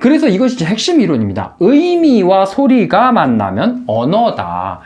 그래서 이것이 진짜 핵심 이론입니다. 의미와 소리가 만나면 언어다.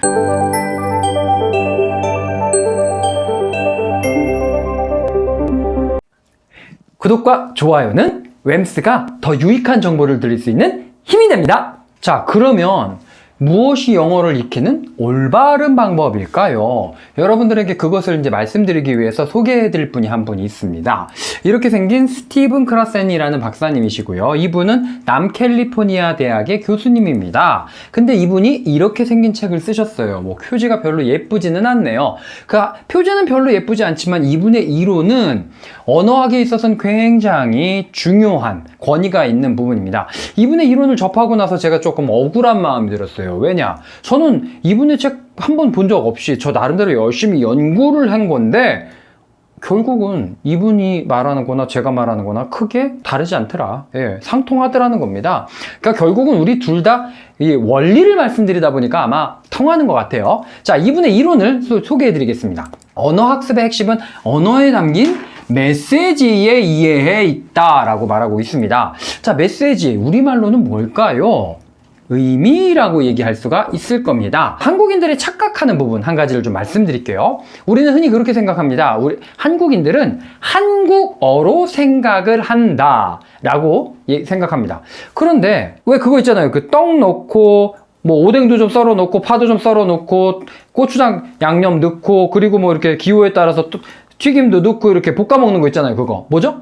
구독과 좋아요는 웸스가 더 유익한 정보를 드릴 수 있는 힘이 됩니다. 자, 그러면 무엇이 영어를 익히는 올바른 방법일까요? 여러분들에게 그것을 이제 말씀드리기 위해서 소개해드릴 분이 한 분이 있습니다. 이렇게 생긴 스티븐 크라센이라는 박사님이시고요. 이분은 남캘리포니아 대학의 교수님입니다. 근데 이분이 이렇게 생긴 책을 쓰셨어요. 뭐 표지가 별로 예쁘지는 않네요. 그러니까 표지는 별로 예쁘지 않지만 이분의 이론은 언어학에 있어서는 굉장히 중요한 권위가 있는 부분입니다. 이분의 이론을 접하고 나서 제가 조금 억울한 마음이 들었어요. 왜냐? 저는 이분의 책 한 번 본 적 없이 저 나름대로 열심히 연구를 한 건데 결국은 이분이 말하는 거나 제가 말하는 거나 크게 다르지 않더라. 예, 상통하더라는 겁니다. 그러니까 결국은 우리 둘 다 이 원리를 말씀드리다 보니까 아마 통하는 것 같아요. 자, 이분의 이론을 소개해 드리겠습니다. 언어학습의 핵심은 언어에 담긴 메시지에 이해해 있다라고 말하고 있습니다. 자, 메시지, 우리말로는 뭘까요? 의미라고 얘기할 수가 있을 겁니다. 한국인들이 착각하는 부분 한 가지를 좀 말씀드릴게요. 우리는 흔히 그렇게 생각합니다. 우리 한국인들은 한국어로 생각을 한다 라고 생각합니다. 그런데 왜 그거 있잖아요. 그 떡 넣고 뭐 오뎅도 좀 썰어 놓고 파도 좀 썰어 놓고 고추장 양념 넣고 그리고 뭐 이렇게 기호에 따라서 튀김도 넣고 이렇게 볶아 먹는 거 있잖아요. 그거 뭐죠?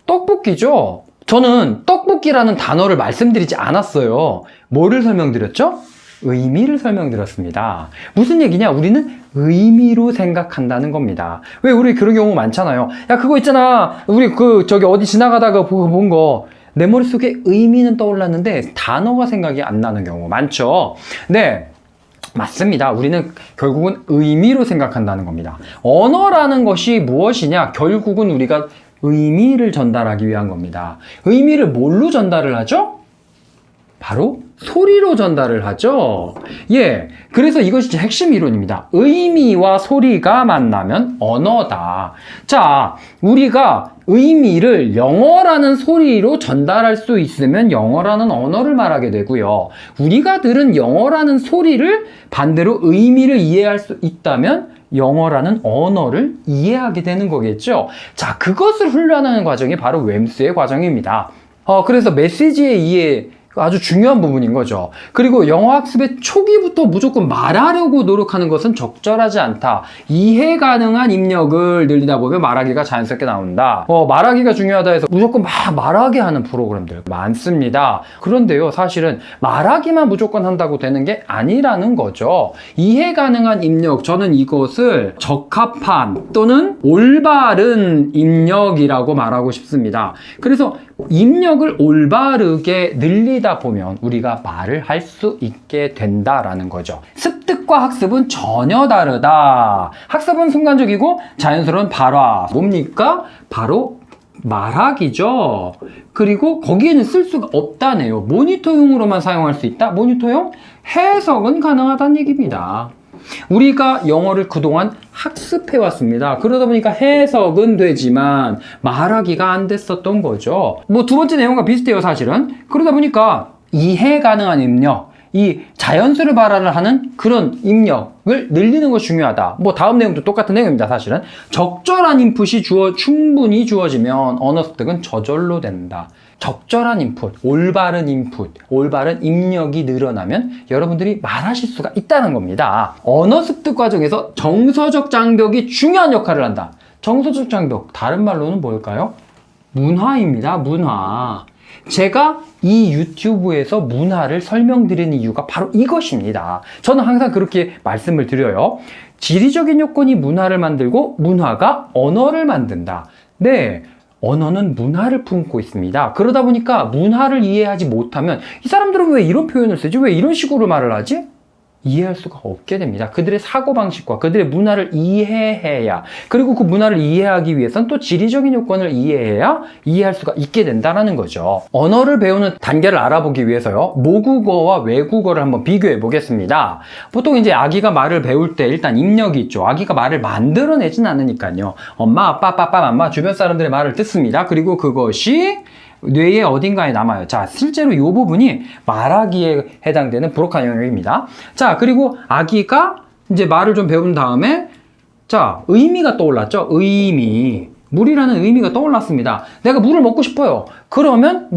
떡볶이죠. 저는 떡볶이라는 단어를 말씀드리지 않았어요. 뭐를 설명드렸죠? 의미를 설명드렸습니다. 무슨 얘기냐? 우리는 의미로 생각한다는 겁니다. 왜 우리 그런 경우 많잖아요. 야, 그거 있잖아. 우리 저기 어디 지나가다가 본 거. 내 머릿속에 의미는 떠올랐는데 단어가 생각이 안 나는 경우 많죠. 네. 맞습니다. 우리는 결국은 의미로 생각한다는 겁니다. 언어라는 것이 무엇이냐? 결국은 우리가 의미를 전달하기 위한 겁니다. 의미를 뭘로 전달을 하죠? 바로 소리로 전달을 하죠. 예, 그래서 이것이 핵심 이론입니다. 의미와 소리가 만나면 언어다. 자, 우리가 의미를 영어라는 소리로 전달할 수 있으면 영어라는 언어를 말하게 되고요. 우리가 들은 영어라는 소리를 반대로 의미를 이해할 수 있다면 영어라는 언어를 이해하게 되는 거겠죠. 자, 그것을 훈련하는 과정이 바로 웸스의 과정입니다. 그래서 메시지의 이해 아주 중요한 부분인 거죠. 그리고 영어 학습의 초기부터 무조건 말하려고 노력하는 것은 적절하지 않다. 이해 가능한 입력을 늘리다 보면 말하기가 자연스럽게 나온다. 말하기가 중요하다 해서 무조건 막 말하게 하는 프로그램들 많습니다. 그런데요, 사실은 말하기만 무조건 한다고 되는 게 아니라는 거죠. 이해 가능한 입력, 저는 이것을 적합한 또는 올바른 입력이라고 말하고 싶습니다. 그래서 입력을 올바르게 늘리다 보면 우리가 말을 할 수 있게 된다라는 거죠. 습득과 학습은 전혀 다르다. 학습은 순간적이고 자연스러운 발화. 뭡니까? 바로 말하기죠. 그리고 거기에는 쓸 수가 없다네요. 모니터용으로만 사용할 수 있다? 모니터용? 해석은 가능하다는 얘기입니다. 우리가 영어를 그동안 학습해왔습니다. 그러다 보니까 해석은 되지만 말하기가 안 됐었던 거죠. 뭐 두 번째 내용과 비슷해요, 사실은. 그러다 보니까 이해 가능한 입력, 이 자연스러운 발화를 하는 그런 입력을 늘리는 것이 중요하다. 뭐 다음 내용도 똑같은 내용입니다, 사실은. 적절한 인풋이 충분히 주어지면 언어 습득은 저절로 된다. 적절한 인풋, 올바른 입력이 늘어나면 여러분들이 말하실 수가 있다는 겁니다. 언어 습득 과정에서 정서적 장벽이 중요한 역할을 한다. 정서적 장벽, 다른 말로는 뭘까요? 문화입니다, 문화. 제가 이 유튜브에서 문화를 설명드리는 이유가 바로 이것입니다. 저는 항상 그렇게 말씀을 드려요. 지리적인 요건이 문화를 만들고 문화가 언어를 만든다. 네. 언어는 문화를 품고 있습니다. 그러다 보니까 문화를 이해하지 못하면 이 사람들은 왜 이런 표현을 쓰지? 왜 이런 식으로 말을 하지? 이해할 수가 없게 됩니다. 그들의 사고방식과 그들의 문화를 이해해야, 그리고 그 문화를 이해하기 위해서는 또 지리적인 요건을 이해해야 이해할 수가 있게 된다는 거죠. 언어를 배우는 단계를 알아보기 위해서요, 모국어와 외국어를 한번 비교해 보겠습니다. 보통 이제 아기가 말을 배울 때 일단 입력이 있죠. 아기가 말을 만들어내진 않으니까요. 엄마, 아빠, 빠빠, 맘마 주변 사람들의 말을 듣습니다. 그리고 그것이 뇌의 어딘가에 남아요. 자, 실제로 이 부분이 말하기에 해당되는 브로카 영역입니다. 자, 그리고 아기가 이제 말을 좀 배운 다음에 자, 의미가 떠올랐죠? 의미. 물이라는 의미가 떠올랐습니다. 내가 물을 먹고 싶어요. 그러면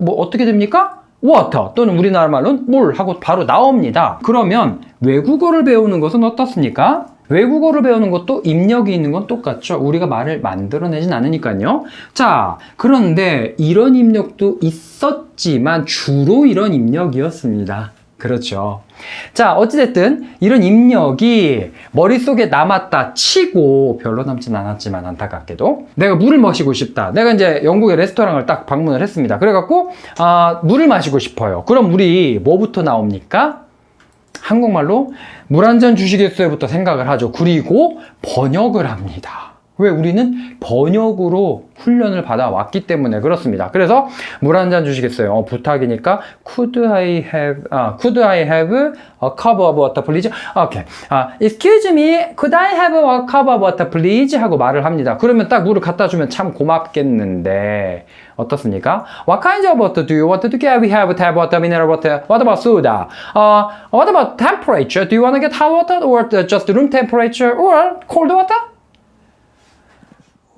어떻게 됩니까? water 또는 우리나라 말로는 물 하고 바로 나옵니다. 그러면 외국어를 배우는 것은 어떻습니까? 외국어를 배우는 것도 입력이 있는 건 똑같죠. 우리가 말을 만들어내진 않으니까요. 자, 그런데 이런 입력도 있었지만 주로 이런 입력이었습니다. 그렇죠. 자, 어찌됐든 이런 입력이 머릿속에 남았다 치고 별로 남진 않았지만 안타깝게도 내가 물을 마시고 싶다. 내가 이제 영국의 레스토랑을 딱 방문을 했습니다. 그래갖고 물을 마시고 싶어요. 그럼 물이 뭐부터 나옵니까? 한국말로 물 한 잔 주시겠어요부터 생각을 하죠. 그리고 번역을 합니다. 왜? 우리는 번역으로 훈련을 받아왔기 때문에 그렇습니다. 그래서 물 한 잔 주시겠어요? 부탁이니까 could I have a cup of water please? 오케이. Excuse me, could I have a cup of water please? 하고 말을 합니다. 그러면 딱 물을 갖다 주면 참 고맙겠는데 어떻습니까? What kind of water do you want to get? We have tap water, mineral water. What about soda? What about temperature? Do you want to get hot water or just room temperature or cold water?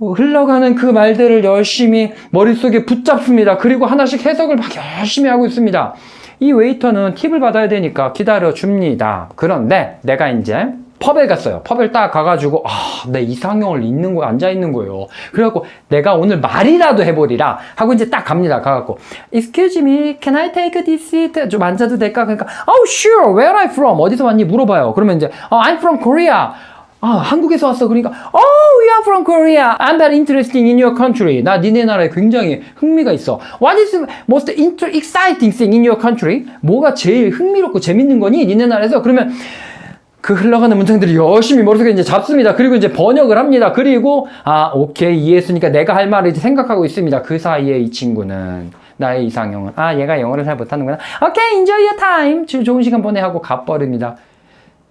흘러가는 그 말들을 열심히 머릿속에 붙잡습니다. 그리고 하나씩 해석을 막 열심히 하고 있습니다. 이 웨이터는 팁을 받아야 되니까 기다려줍니다. 그런데 내가 이제 펍에 갔어요. 펍을 딱 가가지고 내 이상형을 읽는 거예요. 앉아있는 거예요. 그래갖고 내가 오늘 말이라도 해보리라 하고 이제 딱 갑니다. 가갖고 Excuse me, can I take this seat? 좀 앉아도 될까? 그러니까 Oh sure, where are you from? 어디서 왔니? 물어봐요. 그러면 이제 I'm from Korea. 한국에서 왔어. 그러니까 Oh, you are from Korea. I'm very interested in your country. 나 니네 나라에 굉장히 흥미가 있어. What is most exciting thing in your country? 뭐가 제일 흥미롭고 재밌는 거니? 니네 나라에서? 그러면 그 흘러가는 문장들이 열심히 머릿속에 이제 잡습니다. 그리고 이제 번역을 합니다. 그리고 오케이, 이해했으니까 내가 할 말을 이제 생각하고 있습니다. 그 사이에 이 친구는 나의 이상형은 얘가 영어를 잘 못하는구나. 오케이, enjoy your time. 좋은 시간 보내 하고 가버립니다.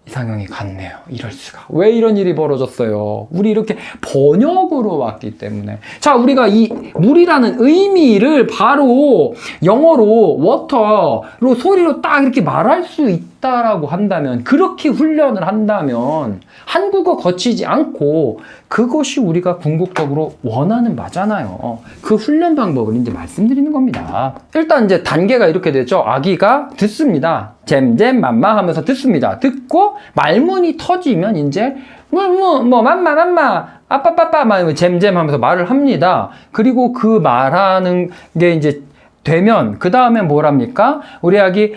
이상형이 같네요. 이럴 수가. 왜 이런 일이 벌어졌어요? 우리 이렇게 번역으로 왔기 때문에. 자, 우리가 이 물이라는 의미를 바로 영어로 water로 소리로 딱 이렇게 말할 수 있다라고 한다면, 그렇게 훈련을 한다면 한국어 거치지 않고 그것이 우리가 궁극적으로 원하는 바잖아요. 그 훈련 방법을 이제 말씀드리는 겁니다. 일단 이제 단계가 이렇게 되죠. 아기가 듣습니다. 잼잼 맘마 하면서 듣습니다. 듣고 말문이 터지면 이제 맘마 아빠빠빠 잼잼 하면서 말을 합니다. 그리고 그 말하는 게 이제 되면 그 다음에 뭘 합니까? 우리 아기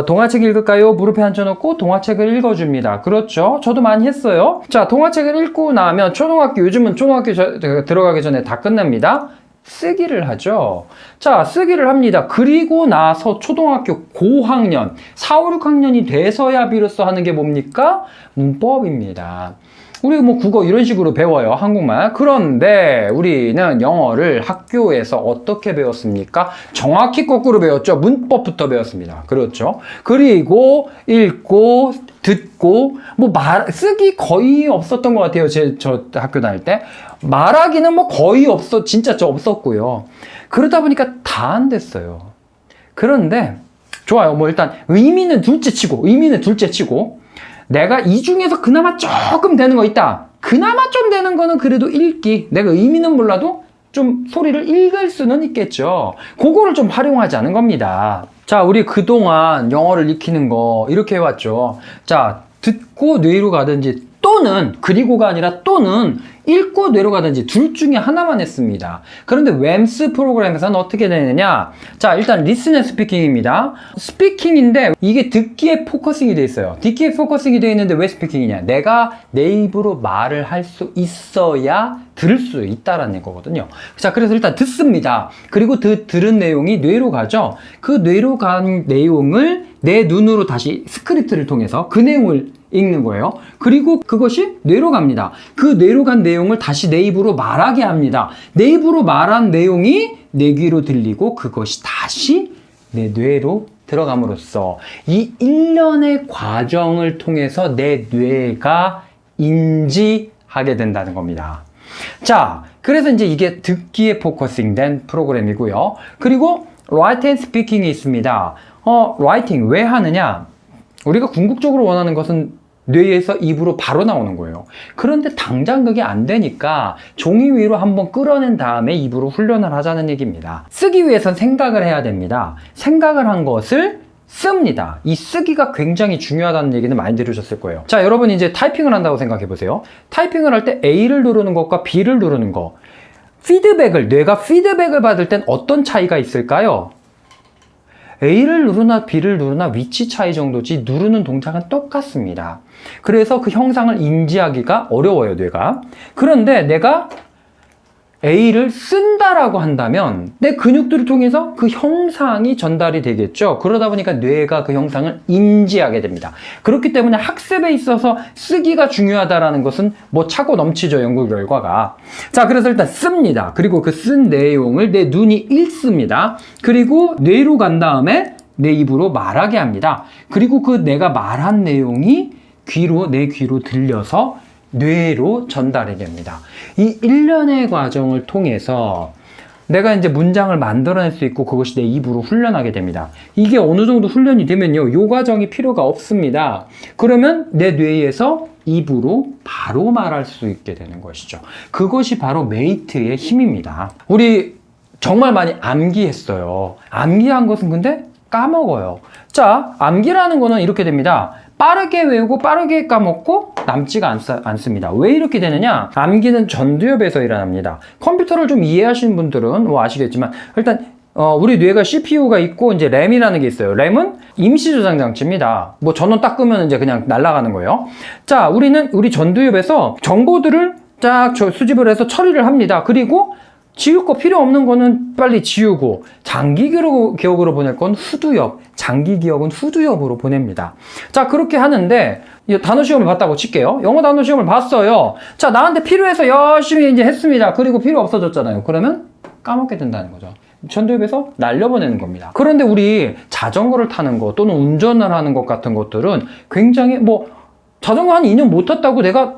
동화책 읽을까요? 무릎에 앉혀놓고 동화책을 읽어줍니다. 그렇죠? 저도 많이 했어요. 자, 동화책을 읽고 나면 요즘은 초등학교 들어가기 전에 다 끝냅니다. 쓰기를 하죠. 자, 쓰기를 합니다. 그리고 나서 초등학교 고학년 4, 5, 6학년이 돼서야 비로소 하는 게 뭡니까? 문법입니다. 우리 뭐 국어 이런 식으로 배워요. 한국말. 그런데 우리는 영어를 학교에서 어떻게 배웠습니까? 정확히 거꾸로 배웠죠. 문법부터 배웠습니다. 그렇죠. 그리고 읽고 듣고 쓰기 거의 없었던 것 같아요. 저 학교 다닐 때. 말하기는 뭐 거의 진짜 없었고요. 그러다 보니까 다 안 됐어요. 그런데 좋아요. 뭐 일단 의미는 둘째 치고 내가 이 중에서 그나마 조금 되는 거 있다. 그나마 좀 되는 거는 그래도 읽기. 내가 의미는 몰라도 좀 소리를 읽을 수는 있겠죠. 그거를 좀 활용하지 않은 겁니다. 자, 우리 그동안 영어를 익히는 거 이렇게 해왔죠. 자, 듣고 뇌로 가든지 또는 그리고가 아니라 또는 읽고 뇌로 가든지 둘 중에 하나만 했습니다. 그런데 웸스 프로그램에서는 어떻게 되느냐? 자, 일단 리슨 앤 스피킹입니다. 스피킹인데 이게 듣기에 포커싱이 돼 있어요. 듣기에 포커싱이 돼 있는데 왜 스피킹이냐? 내가 내 입으로 말을 할 수 있어야 들을 수 있다라는 거거든요. 자, 그래서 일단 듣습니다. 그리고 들은 내용이 뇌로 가죠. 그 뇌로 간 내용을 내 눈으로 다시 스크립트를 통해서 그 내용을 읽는 거예요. 그리고 그것이 뇌로 갑니다. 그 뇌로 간 내용을 다시 내 입으로 말하게 합니다. 내 입으로 말한 내용이 내 귀로 들리고 그것이 다시 내 뇌로 들어감으로써 이 일련의 과정을 통해서 내 뇌가 인지하게 된다는 겁니다. 자, 그래서 이제 이게 듣기에 포커싱된 프로그램이고요. 그리고 write and speaking이 있습니다. writing 왜 하느냐? 우리가 궁극적으로 원하는 것은 뇌에서 입으로 바로 나오는 거예요. 그런데 당장 그게 안 되니까 종이 위로 한번 끌어낸 다음에 입으로 훈련을 하자는 얘기입니다. 쓰기 위해선 생각을 해야 됩니다. 생각을 한 것을 씁니다. 이 쓰기가 굉장히 중요하다는 얘기는 많이 들으셨을 거예요. 자, 여러분 이제 타이핑을 한다고 생각해 보세요. 타이핑을 할 때 A를 누르는 것과 B를 누르는 거, 뇌가 피드백을 받을 땐 어떤 차이가 있을까요? A를 누르나 B를 누르나 위치 차이 정도지 누르는 동작은 똑같습니다. 그래서 그 형상을 인지하기가 어려워요, 뇌가. 그런데 내가 A를 쓴다라고 한다면 내 근육들을 통해서 그 형상이 전달이 되겠죠. 그러다 보니까 뇌가 그 형상을 인지하게 됩니다. 그렇기 때문에 학습에 있어서 쓰기가 중요하다라는 것은 뭐 차고 넘치죠, 연구 결과가. 자, 그래서 일단 씁니다. 그리고 그 쓴 내용을 내 눈이 읽습니다. 그리고 뇌로 간 다음에 내 입으로 말하게 합니다. 그리고 그 내가 말한 내용이 내 귀로 들려서 뇌로 전달이 됩니다. 이 일련의 과정을 통해서 내가 이제 문장을 만들어낼 수 있고 그것이 내 입으로 훈련하게 됩니다. 이게 어느 정도 훈련이 되면요, 이 과정이 필요가 없습니다. 그러면 내 뇌에서 입으로 바로 말할 수 있게 되는 것이죠. 그것이 바로 메이트의 힘입니다. 우리 정말 많이 암기했어요. 암기한 것은 근데 까먹어요. 자, 암기라는 거는 이렇게 됩니다. 빠르게 외우고 빠르게 까먹고 남지가 않습니다. 왜 이렇게 되느냐? 암기는 전두엽에서 일어납니다. 컴퓨터를 좀 이해하시는 분들은 뭐 아시겠지만 일단 우리 뇌가 CPU가 있고 이제 램이라는 게 있어요. 램은 임시 저장 장치입니다. 뭐 전원 딱 끄면 이제 그냥 날아가는 거예요. 자, 우리 전두엽에서 정보들을 쫙 수집을 해서 처리를 합니다. 그리고 지울 거 필요 없는 거는 빨리 지우고 장기 기억으로 보낼 건 후두엽, 장기 기억은 후두엽으로 보냅니다. 자, 그렇게 하는데 단어 시험을 봤다고 칠게요. 영어 단어 시험을 봤어요. 자, 나한테 필요해서 열심히 이제 했습니다. 그리고 필요 없어졌잖아요. 그러면 까먹게 된다는 거죠. 전두엽에서 날려보내는 겁니다. 그런데 우리 자전거를 타는 거 또는 운전을 하는 것 같은 것들은 굉장히 자전거 한 2년 못 탔다고 내가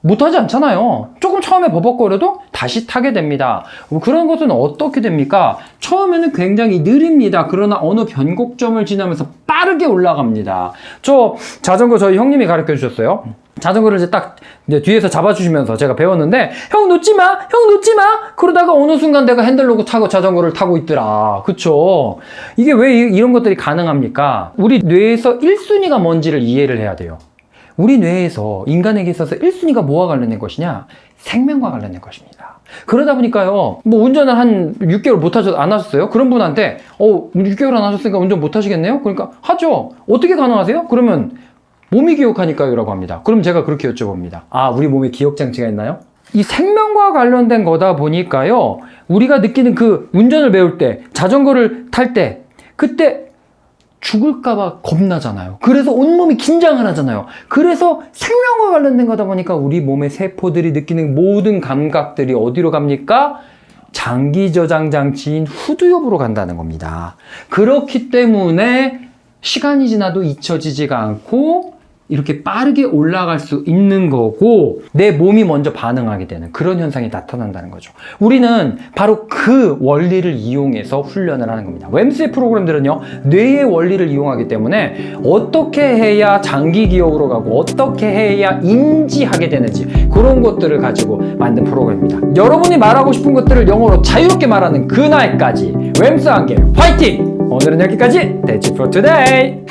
못하지 않잖아요. 조금 처음에 버벅거려도 다시 타게 됩니다. 그런 것은 어떻게 됩니까? 처음에는 굉장히 느립니다. 그러나 어느 변곡점을 지나면서 빠르게 올라갑니다. 저 자전거 저희 형님이 가르쳐 주셨어요. 자전거를 이제 뒤에서 잡아주시면서 제가 배웠는데, 형 놓지 마! 형 놓지 마! 그러다가 어느 순간 내가 핸들 놓고 자전거를 타고 있더라. 그쵸? 이게 왜 이런 것들이 가능합니까? 우리 뇌에서 1순위가 뭔지를 이해를 해야 돼요. 우리 뇌에서 인간에게 있어서 1순위가 뭐와 관련된 것이냐? 생명과 관련된 것입니다. 그러다 보니까요, 운전을 한 6개월 안 하셨어요? 그런 분한테, 6개월 안 하셨으니까 운전 못 하시겠네요? 그러니까, 하죠. 어떻게 가능하세요? 그러면, 몸이 기억하니까요? 라고 합니다. 그럼 제가 그렇게 여쭤봅니다. 우리 몸에 기억장치가 있나요? 이 생명과 관련된 거다 보니까요, 우리가 느끼는 그 운전을 배울 때, 자전거를 탈 때, 그때, 죽을까봐 겁나잖아요. 그래서 온몸이 긴장을 하잖아요. 그래서 생명과 관련된 거다 보니까 우리 몸의 세포들이 느끼는 모든 감각들이 어디로 갑니까? 장기 저장 장치인 후두엽으로 간다는 겁니다. 그렇기 때문에 시간이 지나도 잊혀지지가 않고 이렇게 빠르게 올라갈 수 있는 거고, 내 몸이 먼저 반응하게 되는 그런 현상이 나타난다는 거죠. 우리는 바로 그 원리를 이용해서 훈련을 하는 겁니다. 웸스의 프로그램들은요, 뇌의 원리를 이용하기 때문에 어떻게 해야 장기 기억으로 가고 어떻게 해야 인지하게 되는지 그런 것들을 가지고 만든 프로그램입니다. 여러분이 말하고 싶은 것들을 영어로 자유롭게 말하는 그날까지 웸스와 함께 화이팅! 오늘은 여기까지. That's it for today.